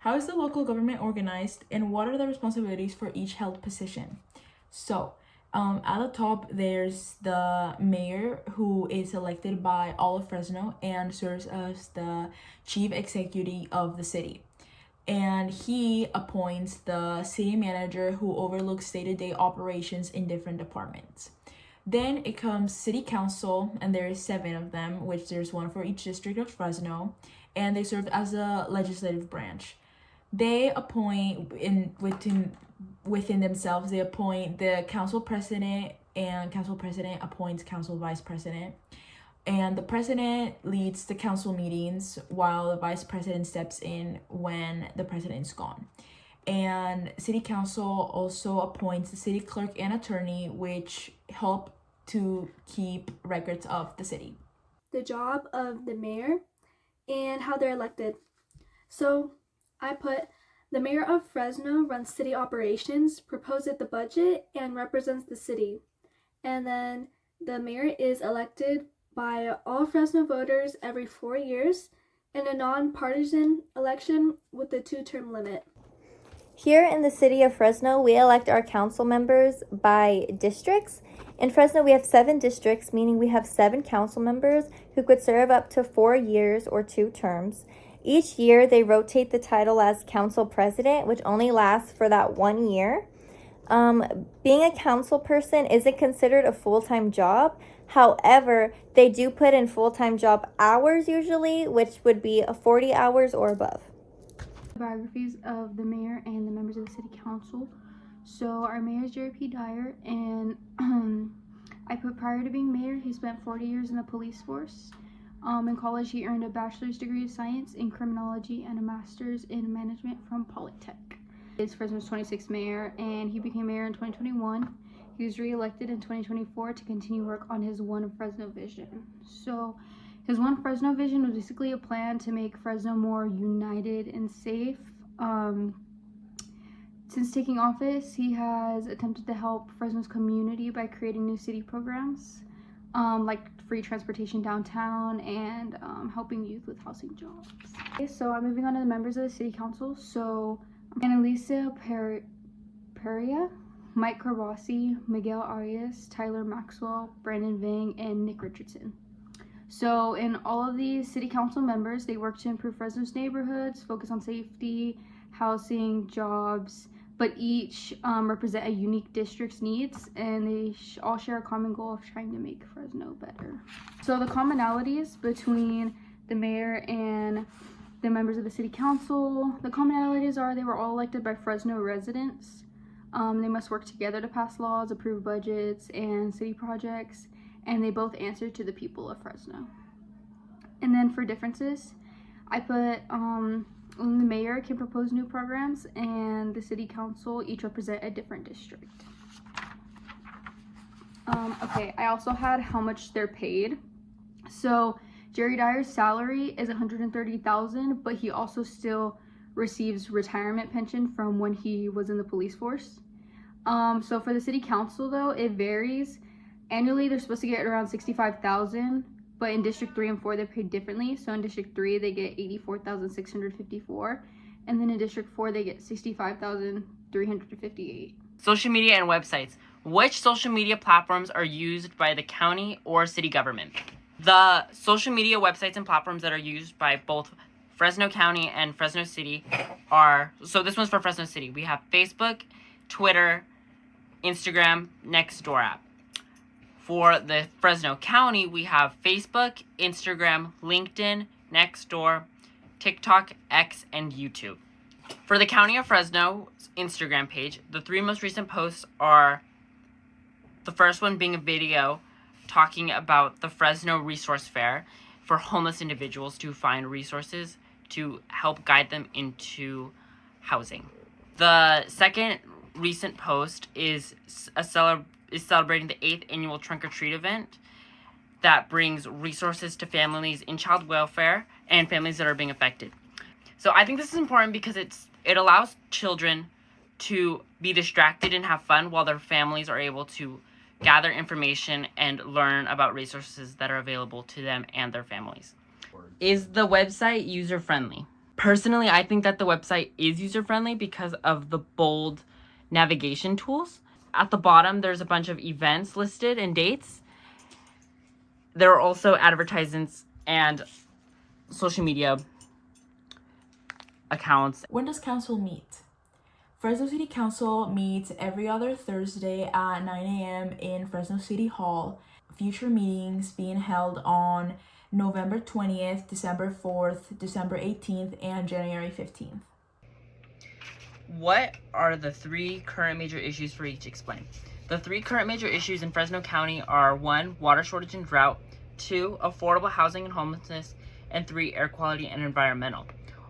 How is the local government organized, and what are the responsibilities for each held position? So, at the top, there's the mayor, who is elected by all of Fresno and serves as the chief executive of the city. And he appoints the city manager, who overlooks day-to-day operations in different departments. Then it comes city council, and there is 7 of them, which there's one for each district of Fresno, and they serve as a legislative branch. They appoint within themselves. They appoint the council president, and council president appoints council vice president. And the president leads the council meetings, while the vice president steps in when the president's gone. And city council also appoints the city clerk and attorney, which help to keep records of the city. The job of the mayor and how they're elected. So I put the mayor of Fresno runs city operations, proposes the budget, and represents the city. And then the mayor is elected by all Fresno voters every 4 years in a nonpartisan election with a 2-term limit. Here in the city of Fresno, we elect our council members by districts. In Fresno, we have 7 districts, meaning we have 7 council members who could serve up to 4 years or 2 terms. Each year, they rotate the title as council president, which only lasts for that 1 year. Being a council person isn't considered a full-time job. However, they do put in full-time job hours usually, which would be 40 hours or above. Biographies of the mayor and the members of the city council. So our mayor is Jerry P. Dyer, and I put prior to being mayor, he spent 40 years in the police force. In college, he earned a bachelor's degree of science in criminology and a master's in management from Polytech. He is Fresno's 26th mayor, and he became mayor in 2021. He was re-elected in 2024 to continue work on his One Fresno vision. So his One Fresno vision was basically a plan to make Fresno more united and safe. Since taking office, he has attempted to help Fresno's community by creating new city programs, like free transportation downtown and helping youth with housing jobs. Okay, so I'm moving on to the members of the city council. So Annalisa Perea, Mike Carbasi, Miguel Arias, Tyler Maxwell, Brandon Vang, and Nick Richardson. So in all of these city council members, they work to improve Fresno's neighborhoods, focus on safety, housing, jobs, but each represent a unique district's needs, and they all share a common goal of trying to make Fresno better. So the commonalities between the mayor and the members of the city council, the commonalities are they were all elected by Fresno residents. They must work together to pass laws, approve budgets, and city projects, and they both answer to the people of Fresno. And then for differences, I put the mayor can propose new programs, and the city council each represent a different district. Okay, I also had how much they're paid. So Jerry Dyer's salary is $130,000, but he also still receives retirement pension from when he was in the police force. So for the city council though, it varies. Annually, they're supposed to get around $65,000, but in District 3 and 4, they're paid differently. So in District 3, they get $84,654, and then in District 4, they get $65,358. Social media and websites. Which social media platforms are used by the county or city government? The social media websites and platforms that are used by both Fresno County and Fresno City are, so this one's for Fresno City. We have Facebook, Twitter, Instagram, Nextdoor app. For the Fresno County, we have Facebook, Instagram, LinkedIn, Nextdoor, TikTok, X, and YouTube. For the County of Fresno's Instagram page, the 3 most recent posts are the first one being a video talking about the Fresno Resource Fair for homeless individuals to find resources to help guide them into housing. The second recent post is celebrating the 8th annual Trunk or Treat event that brings resources to families in child welfare and families that are being affected. So I think this is important because it allows children to be distracted and have fun while their families are able to gather information and learn about resources that are available to them and their families. Is the website user-friendly? Personally, I think that the website is user-friendly because of the bold navigation tools. At the bottom, there's a bunch of events listed and dates. There are also advertisements and social media accounts. When does council meet? Fresno City Council meets every other Thursday at 9 a.m. in Fresno City Hall. Future meetings being held on November 20th, December 4th, December 18th, and January 15th. What are the 3 current major issues for each? Explain. The 3 current major issues in Fresno County are 1, water shortage and drought, 2, affordable housing and homelessness, and 3, air quality and environmental.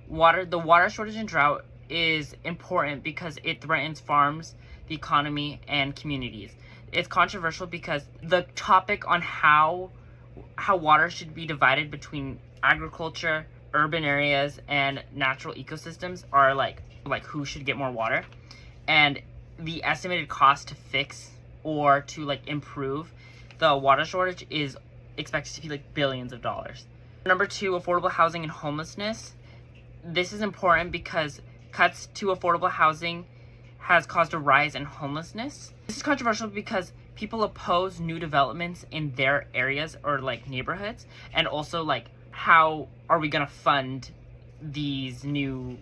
The water shortage and drought is important because it threatens farms, the economy, and communities. It's controversial because the topic on how water should be divided between agriculture, urban areas, and natural ecosystems are like who should get more water, and the estimated cost to fix or to like improve the water shortage is expected to be like billions of dollars. Number 2, affordable housing and homelessness. This is important because cuts to affordable housing has caused a rise in homelessness. This is controversial because people oppose new developments in their areas or like neighborhoods, and also like how are we gonna fund these new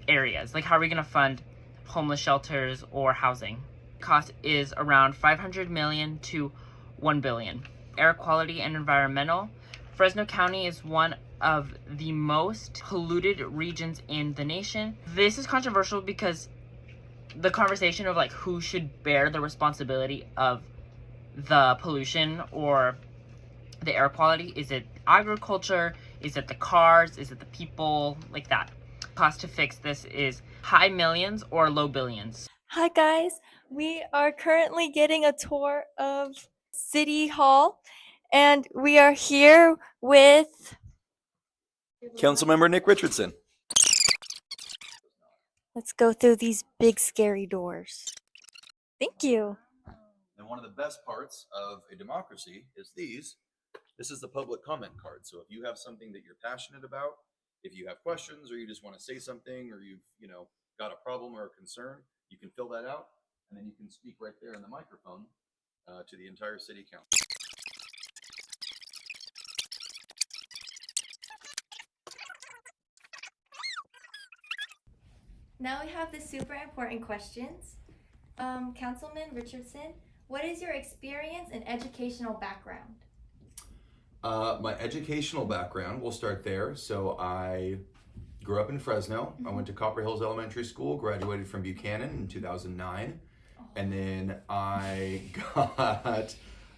areas? Like how are we gonna fund homeless shelters or housing? Cost is around $500 million to $1 billion. Air quality and environmental. Fresno County is one of the most polluted regions in the nation. This is controversial because the conversation of like who should bear the responsibility of the pollution or the air quality. Is it agriculture? Is it the cars? Is it the people? Like that. Cost to fix this is high millions or low billions. Hi guys, we are currently getting a tour of City Hall, and we are here with Councilmember Nick Richardson. Let's go through these big scary doors. Thank you. And one of the best parts of a democracy is this is the public comment card. So if you have something that you're passionate about, if you have questions or you just want to say something or you've got a problem or a concern, you can fill that out and then you can speak right there in the microphone to the entire city council. Now we have the super important questions. Councilman Richardson, what is your experience and educational background? My educational background, we'll start there. So I grew up in Fresno. I went to Copper Hills Elementary School, graduated from Buchanan in 2009. And then I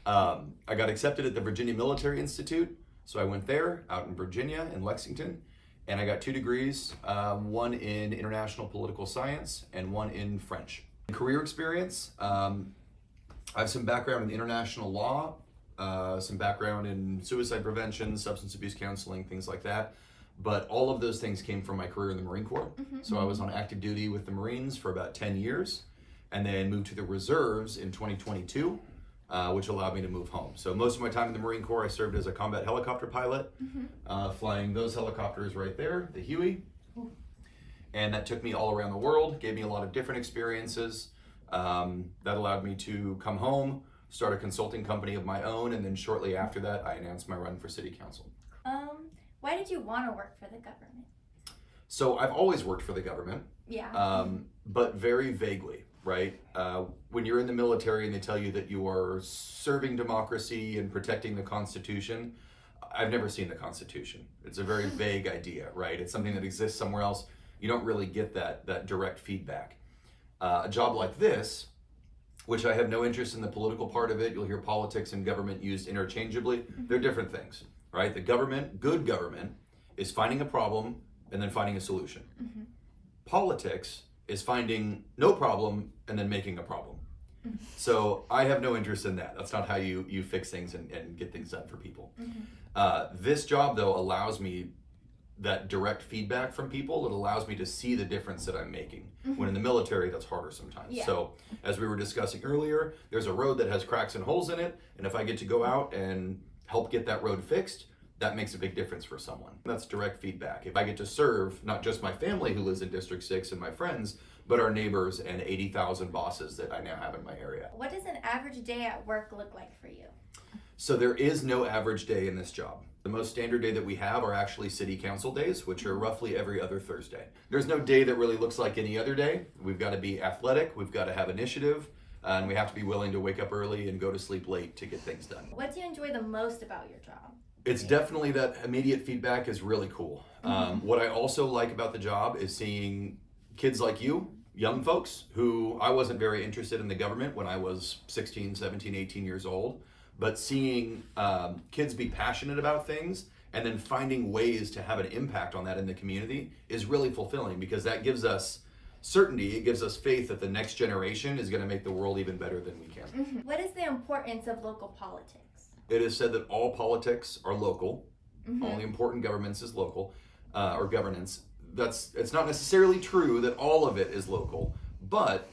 got accepted at the Virginia Military Institute. So I went there out in Virginia, in Lexington. And I got 2 degrees, one in international political science and one in French. Career experience, I have some background in international law, some background in suicide prevention, substance abuse counseling, things like that. But all of those things came from my career in the Marine Corps. So I was on active duty with the Marines for about 10 years and then moved to the reserves in 2022. Which allowed me to move home. So most of my time in the Marine Corps, I served as a combat helicopter pilot, flying those helicopters right there, the Huey. And that took me all around the world, gave me a lot of different experiences. That allowed me to come home, start a consulting company of my own, and then shortly after that, I announced my run for city council. Why did you want to work for the government? So I've always worked for the government, but very vaguely. Right? When you're in the military and they tell you that you are serving democracy and protecting the Constitution, I've never seen the Constitution. It's a very vague idea, right? It's something that exists somewhere else. You don't really get that direct feedback. A job like this, which I have no interest in the political part of it, you'll hear politics and government used interchangeably. They're different things, right? The government, good government, is finding a problem and then finding a solution. Politics is finding no problem and then making a problem. So I have no interest in that. That's not how you fix things and get things done for people. This job, though, allows me that direct feedback from people. It allows me to see the difference that I'm making. When in the military, that's harder sometimes. Yeah. So as we were discussing earlier, there's a road that has cracks and holes in it. And if I get to go out and help get that road fixed, that makes a big difference for someone. That's direct feedback. If I get to serve not just my family who lives in District 6 and my friends, but our neighbors and 80,000 bosses that I now have in my area. What does an average day at work look like for you? So there is no average day in this job. The most standard day that we have are actually city council days, which are roughly every other Thursday. There's no day that really looks like any other day. We've got to be athletic, we've got to have initiative, and we have to be willing to wake up early and go to sleep late to get things done. What do you enjoy the most about your job? It's definitely that immediate feedback is really cool. What I also like about the job is seeing kids like you, young folks, who I wasn't very interested in the government when I was 16, 17, 18 years old, but seeing kids be passionate about things and then finding ways to have an impact on that in the community is really fulfilling, because that gives us certainty, it gives us faith that the next generation is going to make the world even better than we can. What is the importance of local politics? It is said that all politics are local, all the important governments is local, or governance. It's not necessarily true that all of it is local, but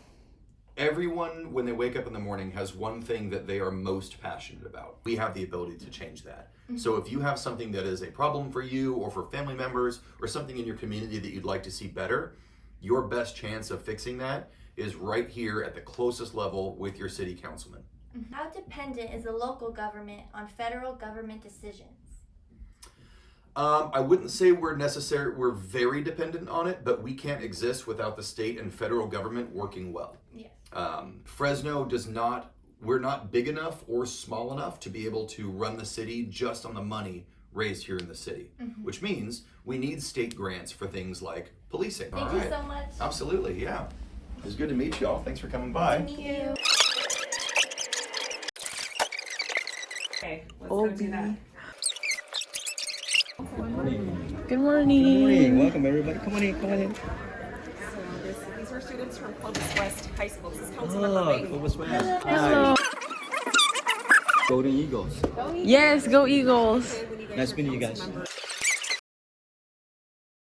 everyone, when they wake up in the morning, has one thing that they are most passionate about. We have the ability to change that. So if you have something that is a problem for you or for family members or something in your community that you'd like to see better, your best chance of fixing that is right here at the closest level with your city councilman. How dependent is the local government on federal government decisions? I wouldn't say we're very dependent on it, but we can't exist without the state and federal government working well. Yes. Fresno we're not big enough or small enough to be able to run the city just on the money raised here in the city, which means we need state grants for things like policing. Thank you so much. Absolutely, yeah. It was good to meet y'all. Thanks for coming by. Thank you. Okay, let's go do that. Good morning. Welcome everybody. Come on in. So these are students from Clovis West High School. This is Councilmember Mayhew. Clovis West. Hi. Golden Eagles. Yes, go Eagles. Nice meeting you guys.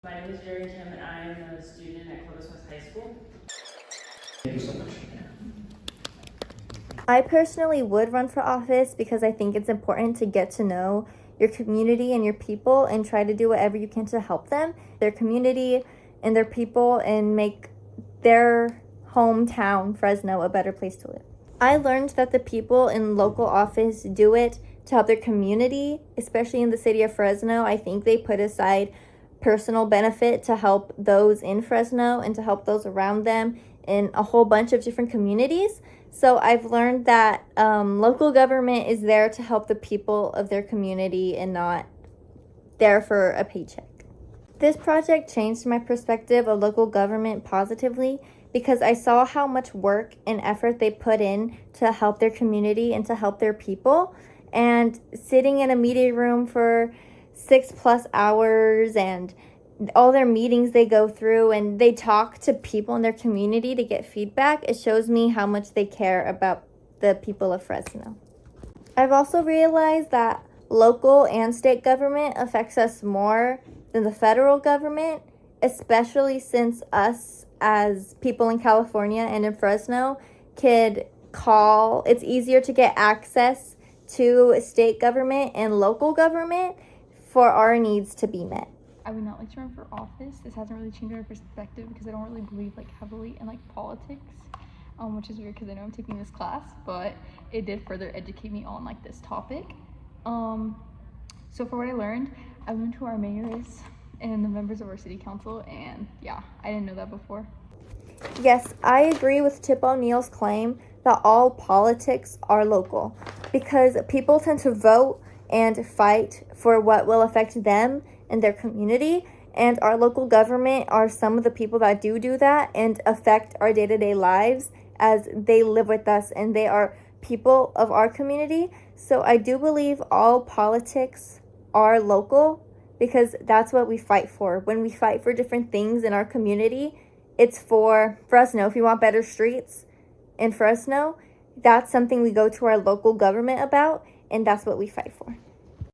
My name is Jerry Jim, and I am a student at Clovis West High School. Thank you so much. I personally would run for office because I think it's important to get to know your community and your people and try to do whatever you can to help them, their community and their people, and make their hometown, Fresno, a better place to live. I learned that the people in local office do it to help their community, especially in the city of Fresno. I think they put aside personal benefit to help those in Fresno and to help those around them in a whole bunch of different communities. So I've learned that local government is there to help the people of their community and not there for a paycheck. This project changed my perspective of local government positively because I saw how much work and effort they put in to help their community and to help their people. And sitting in a meeting room for 6+ hours and all their meetings they go through and they talk to people in their community to get feedback, it shows me how much they care about the people of Fresno. I've also realized that local and state government affects us more than the federal government, especially since us as people in California and in Fresno it's easier to get access to state government and local government for our needs to be met. I would not like to run for office. This hasn't really changed my perspective because I don't really believe heavily in politics, which is weird because I know I'm taking this class, but it did further educate me on this topic. So for what I learned, I went to our mayors and the members of our city council, and yeah, I didn't know that before. Yes, I agree with Tip O'Neill's claim that all politics are local because people tend to vote and fight for what will affect them and their community, and our local government are some of the people that do that and affect our day-to-day lives as they live with us and they are people of our community. So I do believe all politics are local because that's what we fight for. When we fight for different things in our community, it's for Fresno. If you want better streets in Fresno, that's something we go to our local government about, and that's what we fight for.